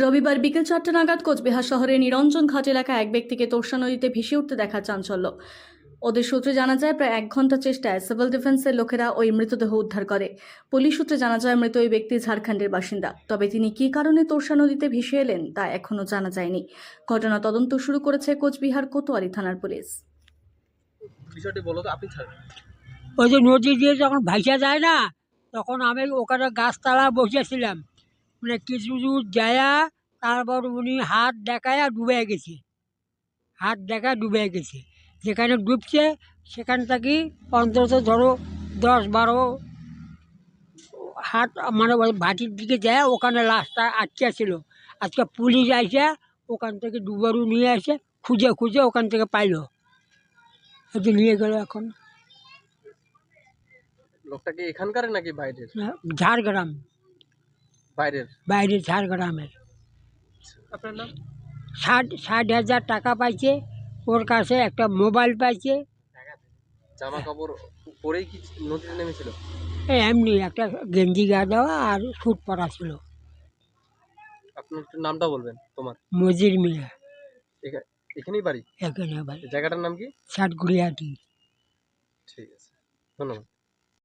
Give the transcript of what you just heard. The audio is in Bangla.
রবিবার বিকেল 4টা নাগাদ কোচবিহার শহরের নিরঞ্জন ঘাট এলাকায় এক ব্যক্তিকে তোরসা নদীতে ভেসে উঠতে দেখা চাঞ্চল্য। ওদের সূত্রে জানা যায়, প্রায় 1 ঘন্টা চেষ্টায় সিভিল ডিফেন্সের লোকেরা ওই মৃতদেহ উদ্ধার করে। পুলিশ সূত্রে জানা যায়, মৃত ওই ব্যক্তি ঝাড়খণ্ডের বাসিন্দা। তবে তিনি কী কারণে তোরসা নদীতে ভেসে এলেন তা এখনও জানা যায়নি। ঘটনা তদন্ত শুরু করেছে কোচবিহার কোতোয়ালি থানার পুলিশ। বিষয়টি বলো তো আপনি। ওই যে নদী দিয়ে যখন ভাইসা যায় না, তখন আমি ওখানে গাছতলা বসেছিলাম, মানে কিছু দূর যায়া তারপর উনি হাত দেখায়া ডুবে গেছে, হাত দেখা ডুবে গেছে। যেখানে ডুবছে সেখান থেকে অন্তত ধরো 10-12 হাত, মানে ওই ভাটির দিকে যায়, ওখানে লাশটা আটকে ছিল। আজকে পুলিশ আইসে ওখান থেকে ডুবারু নিয়ে আসে, খুঁজে খুঁজে ওখান থেকে পাইলো, এতে নিয়ে গেল। এখন লোকটা কি এখানকার নাকি বাইরের? ঝাড়গ্রাম, বাইরের। বাইরে ঝাড়গ্রামের। আপনার নাম? 60,000 টাকা পাইছে, ওর কাছে একটা মোবাইল পাইছে। জামা কাপড় পরেই কি নদীতে নেমেছিল? এমনি একটা গেঞ্জি গা দেওয়া আর স্যুট পরা ছিল। আপনার একটু নামটা বলবেন তোমার? মজির মিয়া। এখানেই বাড়ি? এখানে বাড়ি। জায়গাটার নাম কি? ষাটগুড়িয়াটি। ঠিক আছে, ধন্যবাদ।